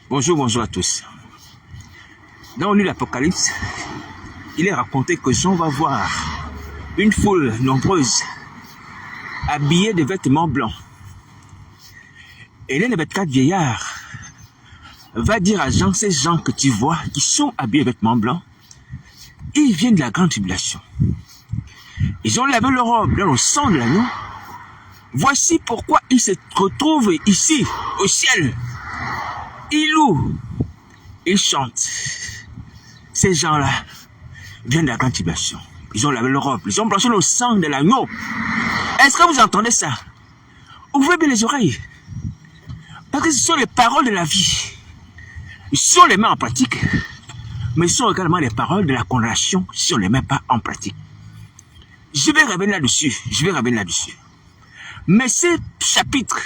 Bonjour, bonjour à tous. Dans le livre d'Apocalypse, il est raconté que Jean va voir une foule nombreuse habillée de vêtements blancs. Et l'un des 24 vieillards va dire à Jean, ces gens que tu vois qui sont habillés de vêtements blancs, ils viennent de la grande tribulation. Ils ont lavé leur robe dans le sang de l'agneau. Voici pourquoi ils se retrouvent ici, au ciel. Ils louent, ils chantent. Ces gens-là viennent de la grande tribulation. Ils ont lavé leur robe, ils ont blanchi le sang de l'agneau. Est-ce que vous entendez ça? Ouvrez bien les oreilles. Parce que ce sont les paroles de la vie. Si on les met en pratique, mais ce sont également les paroles de la condamnation si on ne les met pas en pratique. Je vais revenir là-dessus. Mais ce chapitre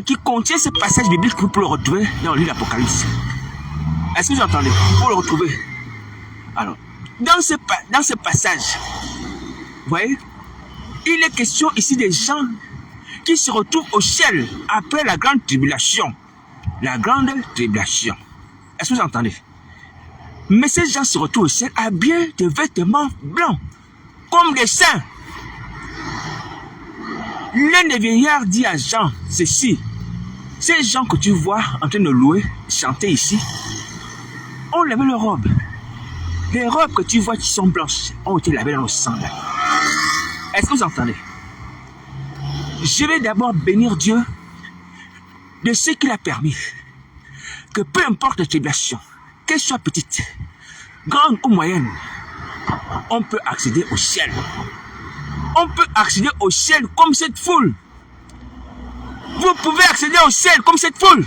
qui contient ce passage biblique, vous pouvez le retrouver dans le livre d'Apocalypse. Est-ce que vous entendez? Vous pouvez le retrouver. Alors, dans ce passage, vous voyez, il est question ici des gens qui se retrouvent au ciel après la grande tribulation. La grande tribulation. Est-ce que vous entendez? Mais ces gens se retrouvent au ciel habillés de vêtements blancs, comme des saints. L'un des vieillards dit à Jean ceci: ces gens que tu vois en train de louer, chanter ici, ont lavé leurs robes. Les robes que tu vois qui sont blanches ont été lavées dans le sang. Est-ce que vous entendez? Je vais d'abord bénir Dieu de ce qu'il a permis. Que peu importe la tribulation, qu'elle soit petite, grande ou moyenne, on peut accéder au ciel. On peut accéder au ciel comme cette foule. Vous pouvez accéder au ciel comme cette foule.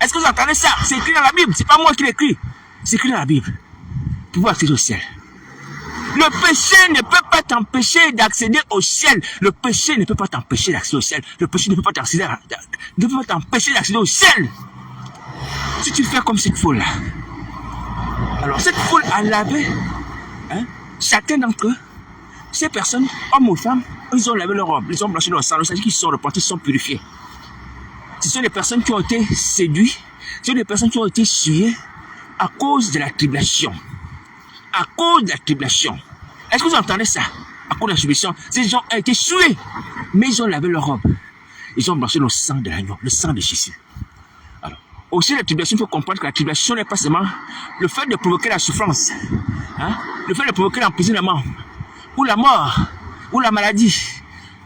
Est-ce que vous entendez ça? C'est écrit dans la Bible. C'est pas moi qui l'écris. C'est écrit dans la Bible. Vous pouvez accéder au ciel. Le péché ne peut pas t'empêcher d'accéder au ciel. Le péché ne peut pas t'empêcher d'accéder au ciel. Le péché ne peut pas t'empêcher d'accéder au ciel. Si tu fais comme cette foule-là. Alors, cette foule a lavé chacun d'entre eux. Ces personnes, hommes ou femmes, ils ont lavé leur robe, ils ont blanchi leur sang, c'est-à-dire qu'ils sont repentis, ils sont purifiés. Ce sont des personnes qui ont été séduites, ce sont des personnes qui ont été souillées à cause de la tribulation. À cause de la tribulation. Est-ce que vous entendez ça? À cause de la tribulation, ces gens ont été souillés, mais ils ont lavé leur robe. Ils ont blanchi le sang de l'agneau, le sang de Jésus. Alors, aussi la tribulation, il faut comprendre que la tribulation n'est pas seulement le fait de provoquer la souffrance, le fait de provoquer l'emprisonnement, ou la mort, ou la maladie.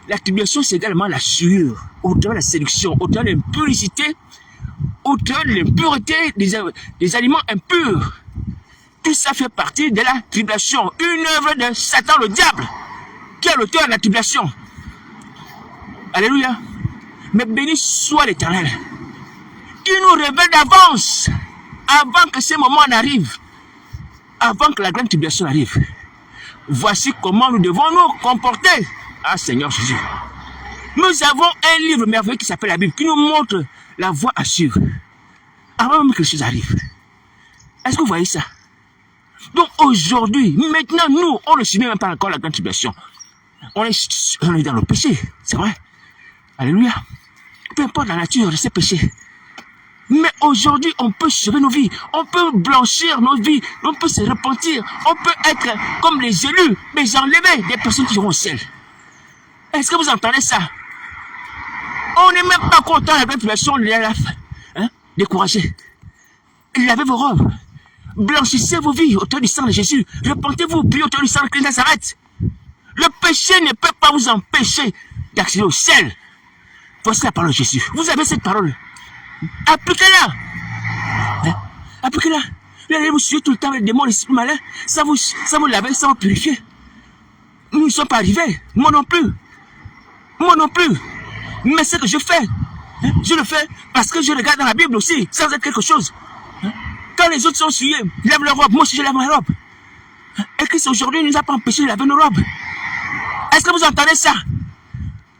La tribulation, c'est également la souillure, au travers de la séduction, au travers de l'impurité, au travers de l'impureté des aliments impurs. Tout ça fait partie de la tribulation, une œuvre de Satan, le diable, qui est l'auteur de la tribulation. Alléluia. Mais béni soit l'Éternel, qui nous révèle d'avance, avant que ce moment n'arrive, avant que la grande tribulation arrive. Voici comment nous devons nous comporter. Ah Seigneur Jésus. Nous avons un livre merveilleux qui s'appelle la Bible, qui nous montre la voie à suivre. Avant même que les choses arrivent. Est-ce que vous voyez ça? Donc aujourd'hui, maintenant nous, on ne subit même pas encore la grande tribulation. On est dans le péché, c'est vrai. Alléluia. Peu importe la nature de ces péchés. Mais aujourd'hui, on peut sauver nos vies, on peut blanchir nos vies, on peut se repentir, on peut être comme les élus, mais enlever des personnes qui vont au ciel. Est-ce que vous entendez ça? On n'est même pas content de la grande tribulation, découragé. Lavez vos robes, blanchissez vos vies au travers du sang de Jésus, repentez-vous, priez au travers du sang de Christ Nazareth. Le péché ne peut pas vous empêcher d'accéder au ciel. Voici la parole de Jésus. Vous avez cette parole. Appliquez-la. Appliquez-la. Vous allez vous suivre tout le temps avec les démons, les esprits malins. Ça vous laver, ça vous purifier. Nous ne sommes pas arrivés. Moi non plus. Mais ce que je fais, je le fais parce que je regarde dans la Bible aussi, sans être quelque chose. Quand les autres sont souillés, ils lavent leur robe. Moi aussi, je lave ma robe. Et Christ aujourd'hui ne nous a pas empêché de laver nos robes. Est-ce que vous entendez ça?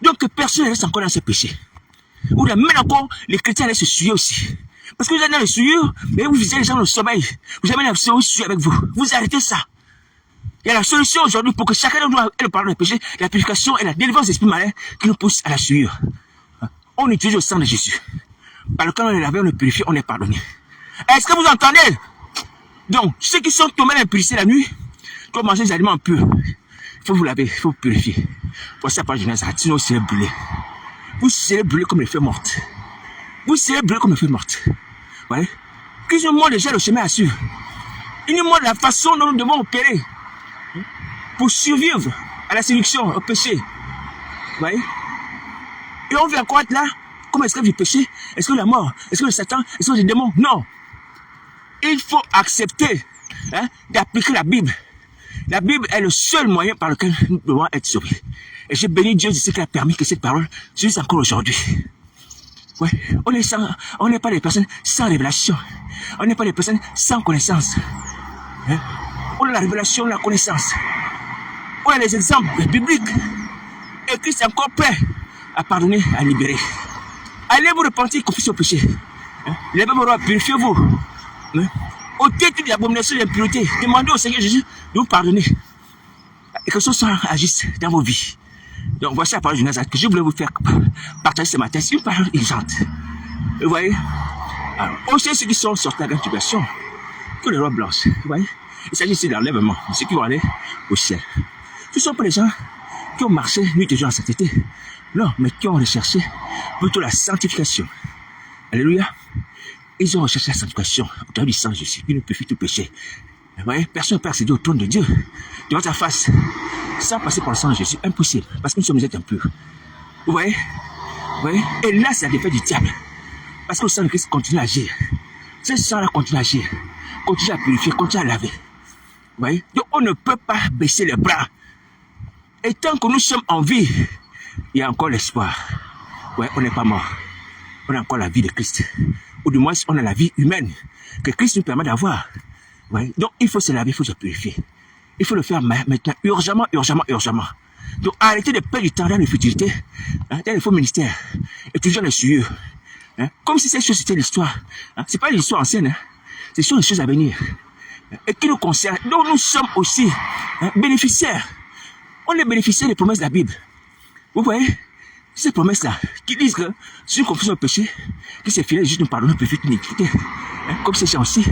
Donc personne ne reste encore dans ce péché. Ou même encore, les chrétiens allaient se souiller aussi. Parce que vous êtes dans le souillure, mais vous visez les gens dans le sommeil. Vous avez la souillure avec vous. Vous arrêtez ça. Il y a la solution aujourd'hui pour que chacun de nous ait le pardon des péchés, la purification et la délivrance des esprits malins qui nous poussent à la souillure. On utilise le sang de Jésus. par lequel on est lavé, on est purifié, on est pardonné. Est-ce que vous entendez? Donc, ceux qui sont tombés dans l'impurité la nuit, doivent manger des aliments purs. Il faut vous laver, il faut vous purifier. Pour ça, par Genèse, sinon vous serez brûlés. Vous serez brûlés comme les feux mortes. Vous serez brûlés comme les feux mortes. Vous voyez? Qu'ils nous montrent déjà le chemin à suivre. Ils nous montrent la façon dont nous devons opérer pour survivre à la séduction, au péché. Vous voyez? Et on veut encore être là comme esclave du péché. Est-ce que la mort? Est-ce que le Satan? Est-ce que les démons? Non. Il faut accepter d'appliquer la Bible. La Bible est le seul moyen par lequel nous devons être sauvés. Et j'ai béni Dieu de ce qui a permis que cette parole soit encore aujourd'hui. Ouais. On n'est pas des personnes sans révélation. On n'est pas des personnes sans connaissance. On a la révélation, la connaissance. On a les exemples bibliques. Et Christ est encore prêt à pardonner, à libérer. Allez vous repentir, confiez au péché. Les mêmes rois, purifiez-vous. Ôtez toute l'abomination et l'impureté. Demandez au Seigneur Jésus de vous pardonner. Et que ce soit agisse dans vos vies. Donc voici la parole de Nazareth que je voulais vous faire partager ce matin. C'est une parole urgente. Vous voyez? Alors, aussi ceux qui sont sortis de la grande tribulation, que les robes blanches. Vous voyez? Il s'agit ici de l'enlèvement. Ceux qui vont aller au ciel. Ce ne sont pas les gens qui ont marché nuit et jour en sainteté. Non, mais qui ont recherché plutôt la sanctification. Alléluia. Ils ont recherché la sanctification au travers du sang de Jésus, qui nous purifie tout péché. Vous voyez, personne ne peut accéder au trône de Dieu devant sa face sans passer par le sang de Jésus. Impossible, parce que nous sommes des êtres impurs. Vous voyez? Vous voyez? Et là, c'est la défaite du diable. Parce que le sang de Christ continue à agir. Ce sang-là continue à agir, continue à purifier, continue à laver. Vous voyez? Donc, on ne peut pas baisser les bras. Et tant que nous sommes en vie, il y a encore l'espoir. Ouais, on n'est pas mort. On a encore la vie de Christ. Ou du moins, on a la vie humaine que Christ nous permet d'avoir. Ouais. Donc, il faut se laver, il faut se purifier. Il faut le faire maintenant, urgemment, urgemment, urgemment. Donc, arrêtez de perdre du temps dans les futilités, dans les faux ministères, et toujours les souillures. Comme si ces choses étaient l'histoire. C'est pas l'histoire ancienne, ce sont les choses à venir. Et qui nous concernent. Donc, nous sommes aussi bénéficiaires. On est bénéficiaires des promesses de la Bible. Vous voyez? Ces promesses-là, qui disent que si nous confessons le péché, que c'est fidèle, juste nous pardonner, plus vite l'iniquité. Comme ces gens aussi.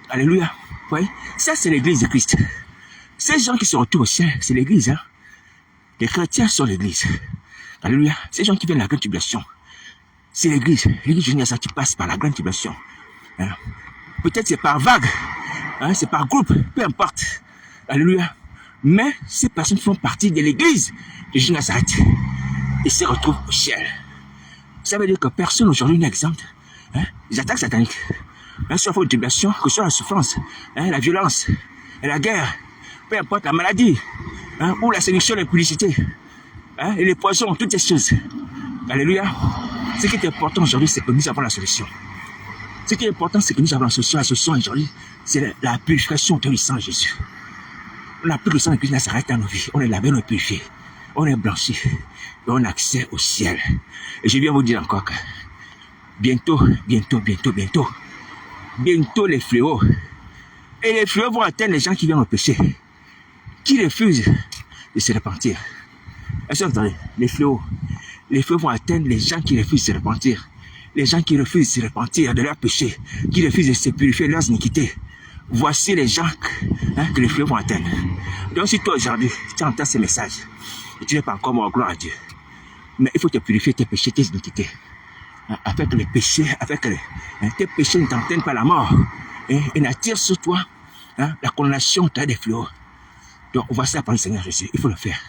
Alléluia. Vous voyez? Ça, c'est l'église de Christ. Ces gens qui se retrouvent au ciel, c'est l'église. Les chrétiens sont l'église. Alléluia. Ces gens qui viennent de la grande tribulation, c'est l'église. L'église de Nazareth qui passe par la grande tribulation. Peut-être c'est par vague, c'est par groupe, peu importe. Alléluia. Mais ces personnes font partie de l'église de Jésus Nazareth. Et se retrouvent au ciel. Ça veut dire que personne aujourd'hui n'est exempt des attaques sataniques. Soit la tribulation, que ce soit la souffrance, la violence, la guerre, peu importe la maladie, ou la séduction, la publicité, et les poisons, toutes ces choses. Alléluia. Ce qui est important aujourd'hui, c'est que nous avons la solution. Ce qui est important, c'est que nous avons la solution. La solution aujourd'hui, c'est la purification du sang de Jésus. On n'a plus le sang de Christ qui s'arrête dans nos vies. On est lavé, on est purifié. On est blanchi. Et on a accès au ciel. Et je viens vous dire encore que bientôt, les fléaux. Et les fléaux vont atteindre les gens qui viennent au péché. Qui refusent de se repentir. Est-ce que vous entendez? Les fléaux vont atteindre les gens qui refusent de se repentir. Les gens qui refusent de se repentir de leurs péchés. Qui refusent de se purifier de leurs iniquités. Voici les gens que les fléaux vont atteindre. Donc si toi aujourd'hui, tu entends ces messages, et tu n'es pas encore mort, gloire à Dieu. Mais il faut te purifier tes péchés, tes iniquités. Avec les péchés, tes péchés ne t'entraînent pas la mort. Et n'attirent sur toi la condamnation au travers des fléaux. Donc voici la parole du Seigneur Jésus. Il faut le faire.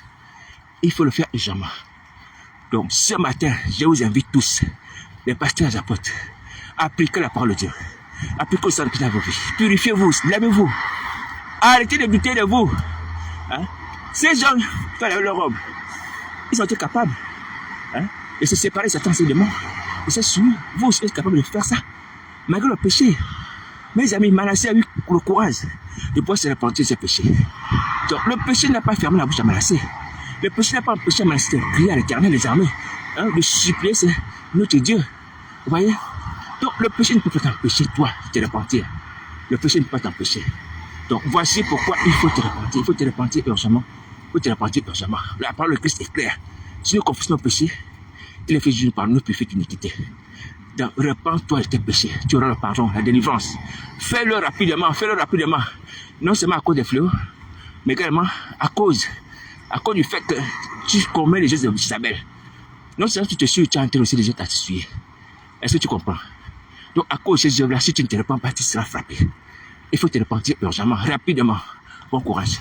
Il faut le faire urgemment. Donc ce matin, je vous invite tous, les pasteurs et les apôtres, à appliquer la parole de Dieu. Appliquez le sang de Christ dans vos vies. Purifiez-vous, lavez-vous. Arrêtez de douter de vous. Ces gens, qui ont leur robe, ils ont été capables de se séparer de certains démons. Et c'est sûr, vous aussi êtes capable de faire ça. Malgré le péché. Mes amis, Manassé a eu le courage de pouvoir se repentir de ses péchés. Donc le péché n'a pas fermé la bouche à Manassé. Le péché n'a pas empêché Manassé de crier à l'Éternel des armées, de supplier notre Dieu. Vous voyez? Donc le péché ne peut pas t'empêcher, toi, de te repentir. Le péché ne peut pas t'empêcher. Donc voici pourquoi il faut te repentir. Il faut te repentir urgemment. Il faut te repentir urgemment. La parole de Christ est claire. Si nous confessons nos péchés, il est fait juste par nous purifier l'iniquité. Donc, repens-toi de tes péchés. Tu auras le pardon, la délivrance. Fais-le rapidement, fais-le rapidement. Non seulement à cause des fléaux, mais également à cause du fait que tu commets les gestes d'Isabelle. Non seulement tu te suis, tu es en train aussi de te suivre. Est-ce que tu comprends? Donc, à cause de ces œuvres-là, si tu ne te repens pas, tu seras frappé. Il faut te repentir urgemment, rapidement. Bon courage.